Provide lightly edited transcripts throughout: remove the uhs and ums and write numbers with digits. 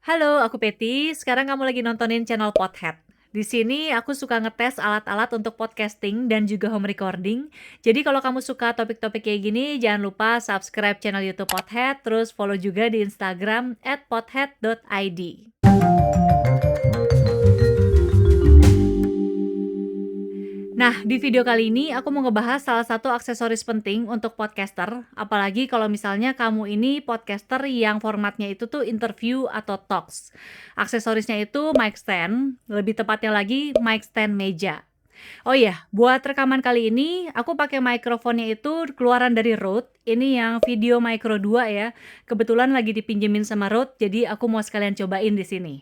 Halo, aku Peti. Sekarang kamu lagi nontonin channel Pothead. Di sini aku suka ngetes alat-alat untuk podcasting dan juga home recording. Jadi kalau kamu suka topik-topik kayak gini, jangan lupa subscribe channel YouTube Pothead, terus follow juga di Instagram @pothead.id. Nah, di video kali ini aku mau ngebahas salah satu aksesoris penting untuk podcaster, apalagi kalau misalnya kamu ini podcaster yang formatnya itu tuh interview atau talks. Aksesorisnya itu mic stand, lebih tepatnya lagi mic stand meja. Oh iya, buat rekaman kali ini aku pakai mikrofonnya itu keluaran dari Rode. Ini yang Video Micro 2 ya. Kebetulan lagi dipinjemin sama Rode, jadi aku mau sekalian cobain di sini.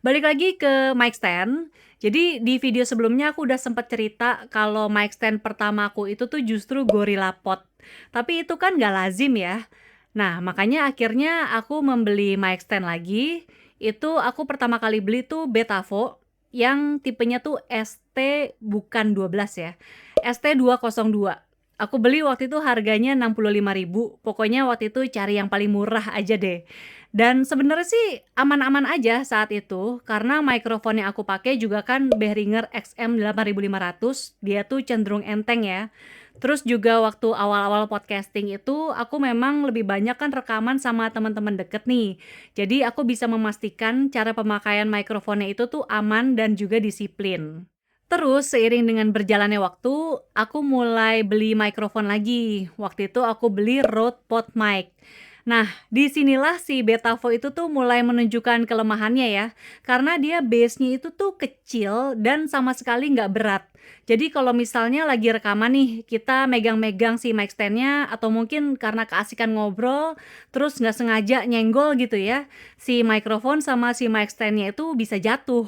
Balik lagi ke mic stand. Jadi di video sebelumnya aku udah sempet cerita kalau mic stand pertamaku itu tuh justru GorillaPod. Tapi itu kan nggak lazim ya. Nah, makanya akhirnya aku membeli mic stand lagi. Itu aku pertama kali beli tuh Betavo yang tipenya tuh ST bukan 12 ya. ST202. Aku beli waktu itu harganya 65.000. Pokoknya waktu itu cari yang paling murah aja deh. Dan sebenarnya sih aman-aman aja saat itu, karena mikrofon yang aku pakai juga kan Behringer XM8500, dia tuh cenderung enteng ya. Terus juga waktu awal-awal podcasting itu, aku memang lebih banyak kan rekaman sama teman-teman deket nih. Jadi aku bisa memastikan cara pemakaian mikrofonnya itu tuh aman dan juga disiplin. Terus seiring dengan berjalannya waktu, aku mulai beli mikrofon lagi. Waktu itu aku beli Rode PodMic. Nah, disinilah si Betavo itu tuh mulai menunjukkan kelemahannya ya, karena dia base-nya itu tuh kecil dan sama sekali nggak berat. Jadi kalau misalnya lagi rekaman nih, kita megang-megang si mic stand-nya atau mungkin karena keasikan ngobrol, terus nggak sengaja nyenggol gitu ya, si mikrofon sama si mic stand-nya itu bisa jatuh.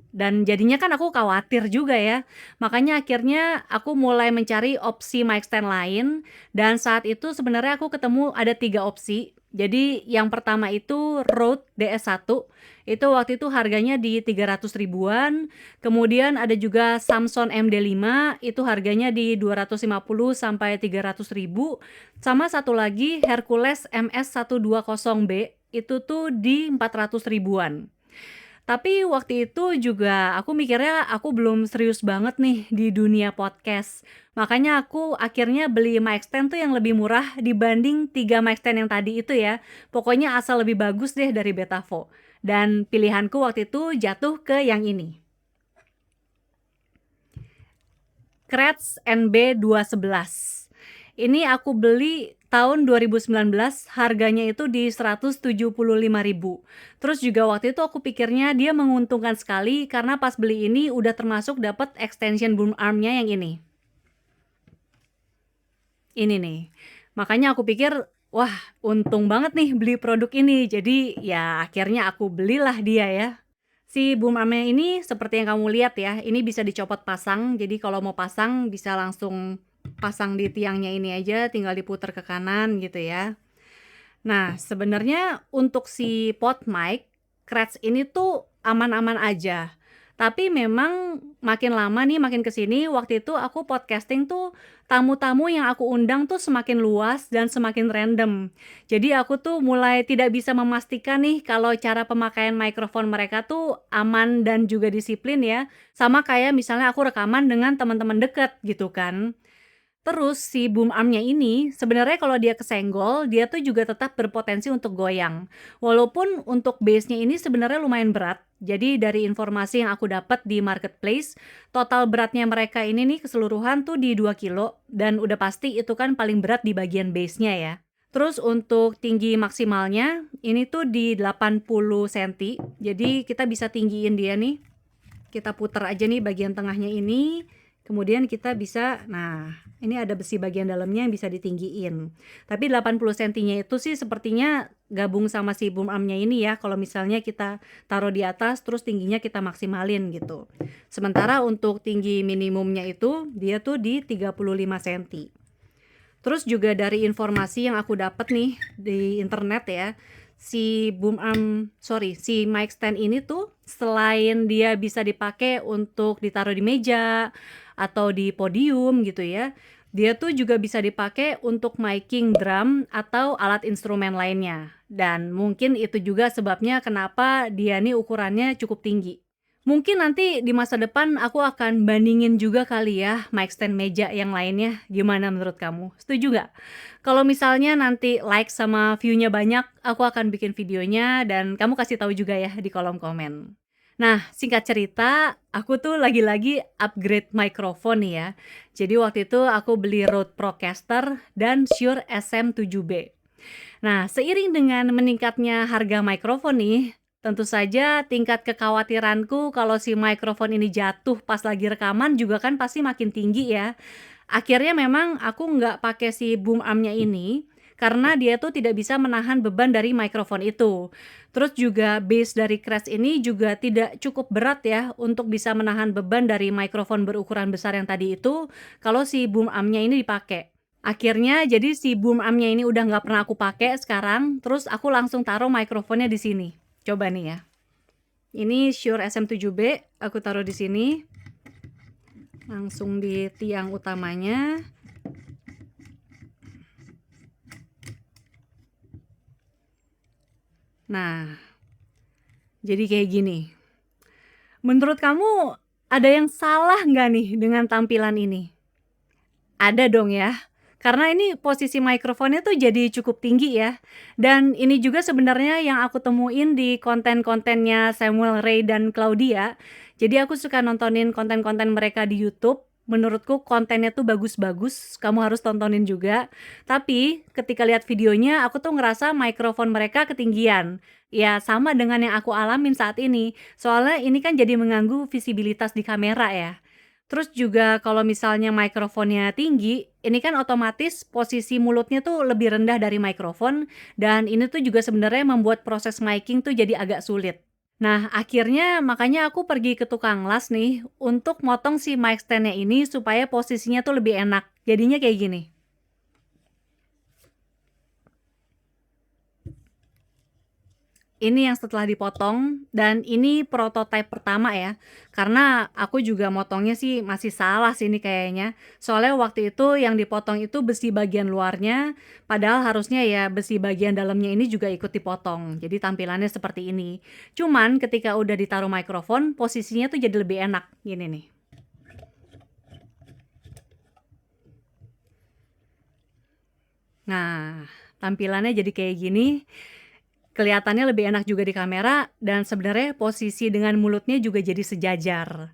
Dan jadinya kan aku khawatir juga ya. Makanya akhirnya aku mulai mencari opsi mic stand lain dan saat itu sebenarnya aku ketemu ada 3 opsi. Jadi yang pertama itu Rode DS1, itu waktu itu harganya di 300 ribuan. Kemudian ada juga Samson MD5, itu harganya di 250 sampai 300 ribu. Sama satu lagi Hercules MS120B, itu tuh di 400 ribuan. Tapi waktu itu juga aku mikirnya aku belum serius banget nih di dunia podcast. Makanya aku akhirnya beli mic stand tuh yang lebih murah dibanding 3 mic stand yang tadi itu ya. Pokoknya asal lebih bagus deh dari Betavo. Dan pilihanku waktu itu jatuh ke yang ini. Kretz NB211. Ini aku beli tahun 2019, harganya itu di 175.000. Terus juga waktu itu aku pikirnya dia menguntungkan sekali karena pas beli ini udah termasuk dapat extension boom arm-nya yang ini. Ini nih. Makanya aku pikir, wah, untung banget nih beli produk ini. Jadi ya akhirnya aku belilah dia ya. Si boom arm-nya ini seperti yang kamu lihat ya, ini bisa dicopot pasang. Jadi kalau mau pasang bisa langsung pasang di tiangnya ini aja, tinggal diputar ke kanan gitu ya. Nah, sebenarnya untuk si pod mic, Kretz ini tuh aman-aman aja. Tapi memang makin lama nih, makin kesini, waktu itu aku podcasting tuh tamu-tamu yang aku undang tuh semakin luas dan semakin random. Jadi aku tuh mulai tidak bisa memastikan nih kalau cara pemakaian mikrofon mereka tuh aman dan juga disiplin ya. Sama kayak misalnya aku rekaman dengan teman-teman deket gitu kan. Terus si boom arm-nya ini sebenarnya kalau dia kesenggol, dia tuh juga tetap berpotensi untuk goyang. Walaupun untuk base-nya ini sebenarnya lumayan berat. Jadi dari informasi yang aku dapat di marketplace, total beratnya mereka ini nih keseluruhan tuh di 2 kilo dan udah pasti itu kan paling berat di bagian base-nya ya. Terus untuk tinggi maksimalnya ini tuh di 80 cm. Jadi kita bisa tinggiin dia nih. Kita putar aja nih bagian tengahnya ini. Kemudian kita bisa, nah ini ada besi bagian dalamnya yang bisa ditinggiin. Tapi 80 cm-nya itu sih sepertinya gabung sama si boom arm-nya ini ya. Kalau misalnya kita taruh di atas terus tingginya kita maksimalin gitu. Sementara untuk tinggi minimumnya itu dia tuh di 35 cm. Terus juga dari informasi yang aku dapat nih di internet ya, si si mic stand ini tuh selain dia bisa dipakai untuk ditaruh di meja atau di podium gitu ya, Dia tuh juga bisa dipakai untuk miking drum atau alat instrumen lainnya. Dan mungkin itu juga sebabnya kenapa dia nih ukurannya cukup tinggi. Mungkin nanti di masa depan aku akan bandingin juga kali ya mic stand meja yang lainnya. Gimana menurut kamu? Setuju nggak? Kalau misalnya nanti like sama view-nya banyak, aku akan bikin videonya dan kamu kasih tahu juga ya di kolom komen. Nah, singkat cerita, aku tuh lagi-lagi upgrade mikrofon nih ya. Jadi waktu itu aku beli Rode Procaster dan Shure SM7B. Nah, seiring dengan meningkatnya harga mikrofon nih, tentu saja tingkat kekhawatiranku kalau si mikrofon ini jatuh pas lagi rekaman juga kan pasti makin tinggi ya. Akhirnya memang aku nggak pakai si boom armnya ini, karena dia tuh tidak bisa menahan beban dari mikrofon itu. Terus juga base dari Crest ini juga tidak cukup berat ya untuk bisa menahan beban dari mikrofon berukuran besar yang tadi itu kalau si boom armnya ini dipakai. Akhirnya jadi si boom armnya ini udah nggak pernah aku pakai sekarang, terus aku langsung taruh mikrofonnya di sini. Coba nih ya. Ini Shure SM7B, aku taruh di sini. Langsung di tiang utamanya. Nah, jadi kayak gini. Menurut kamu ada yang salah nggak nih dengan tampilan ini? Ada dong ya. Karena ini posisi mikrofonnya tuh jadi cukup tinggi ya. Dan ini juga sebenarnya yang aku temuin di konten-kontennya Samuel Ray dan Claudia. Jadi aku suka nontonin konten-konten mereka di YouTube. Menurutku kontennya tuh bagus-bagus, kamu harus tontonin juga. Tapi ketika lihat videonya aku tuh ngerasa mikrofon mereka ketinggian. Ya sama dengan yang aku alamin saat ini. Soalnya ini kan jadi mengganggu visibilitas di kamera ya. Terus juga kalau misalnya mikrofonnya tinggi, ini kan otomatis posisi mulutnya tuh lebih rendah dari mikrofon dan ini tuh juga sebenarnya membuat proses miking tuh jadi agak sulit. Nah, akhirnya makanya aku pergi ke tukang las nih untuk motong si mic stand-nya ini supaya posisinya tuh lebih enak. Jadinya kayak gini. Ini yang setelah dipotong dan ini prototipe pertama ya, karena aku juga motongnya sih masih salah sih ini kayaknya. Soalnya waktu itu yang dipotong itu besi bagian luarnya, padahal harusnya ya besi bagian dalamnya ini juga ikut dipotong. Jadi tampilannya seperti ini. Cuman ketika udah ditaruh mikrofon, posisinya tuh jadi lebih enak, gini nih. Nah, tampilannya jadi kayak gini. Kelihatannya lebih enak juga di kamera dan sebenarnya posisi dengan mulutnya juga jadi sejajar.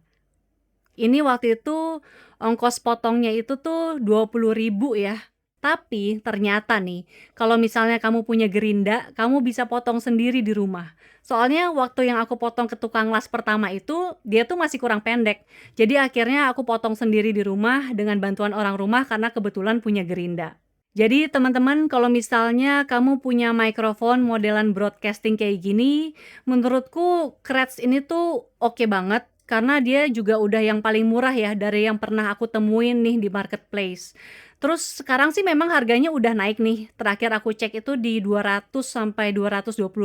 Ini waktu itu ongkos potongnya itu tuh 20.000 ya. Tapi ternyata nih, kalau misalnya kamu punya gerinda, kamu bisa potong sendiri di rumah. Soalnya waktu yang aku potong ke tukang las pertama itu, dia tuh masih kurang pendek. Jadi akhirnya aku potong sendiri di rumah dengan bantuan orang rumah karena kebetulan punya gerinda. Jadi teman-teman kalau misalnya kamu punya mikrofon modelan broadcasting kayak gini, menurutku Crest ini tuh oke banget karena dia juga udah yang paling murah ya dari yang pernah aku temuin nih di marketplace. Terus sekarang sih memang harganya udah naik nih. Terakhir aku cek itu di 200 sampai 225.000,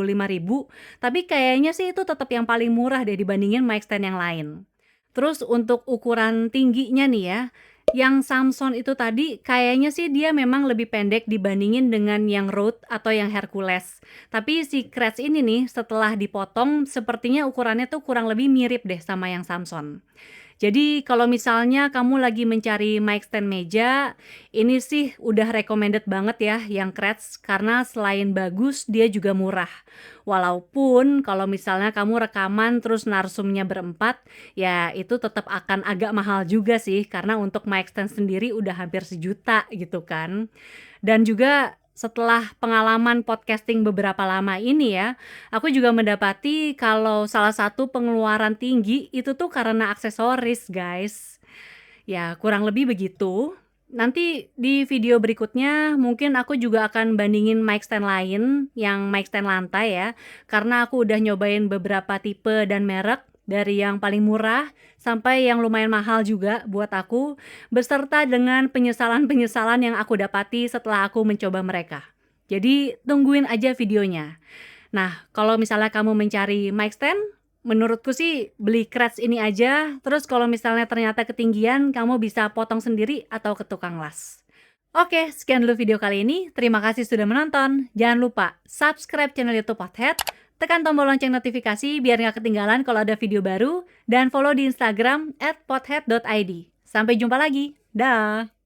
tapi kayaknya sih itu tetap yang paling murah deh dibandingin mic stand yang lain. Terus untuk ukuran tingginya nih ya, yang Samson itu tadi kayaknya sih dia memang lebih pendek dibandingin dengan yang Rode atau yang Hercules. Tapi si Crest ini nih setelah dipotong sepertinya ukurannya tuh kurang lebih mirip deh sama yang Samson. Jadi kalau misalnya kamu lagi mencari mic stand meja, ini sih udah recommended banget ya yang Crest karena selain bagus dia juga murah. Walaupun kalau misalnya kamu rekaman terus narsumnya berempat, ya itu tetap akan agak mahal juga sih karena untuk mic stand sendiri udah hampir 1 juta gitu kan. Dan juga setelah pengalaman podcasting beberapa lama ini ya, aku juga mendapati kalau salah satu pengeluaran tinggi itu tuh karena aksesoris, guys. Ya, kurang lebih begitu. Nanti di video berikutnya mungkin aku juga akan bandingin mic stand lain yang mic stand lantai ya, karena aku udah nyobain beberapa tipe dan merek dari yang paling murah sampai yang lumayan mahal juga buat aku, beserta dengan penyesalan-penyesalan yang aku dapati setelah aku mencoba mereka. Jadi tungguin aja videonya. Nah, kalau misalnya kamu mencari mic stand, Menurutku sih beli crutch ini aja, terus kalau misalnya ternyata ketinggian, kamu bisa potong sendiri atau ke tukang las. Oke, sekian dulu video kali ini. Terima kasih sudah menonton. Jangan lupa subscribe channel YouTube Pothead, tekan tombol lonceng notifikasi biar nggak ketinggalan kalau ada video baru, dan follow di Instagram @pothead.id. Sampai jumpa lagi. Dah.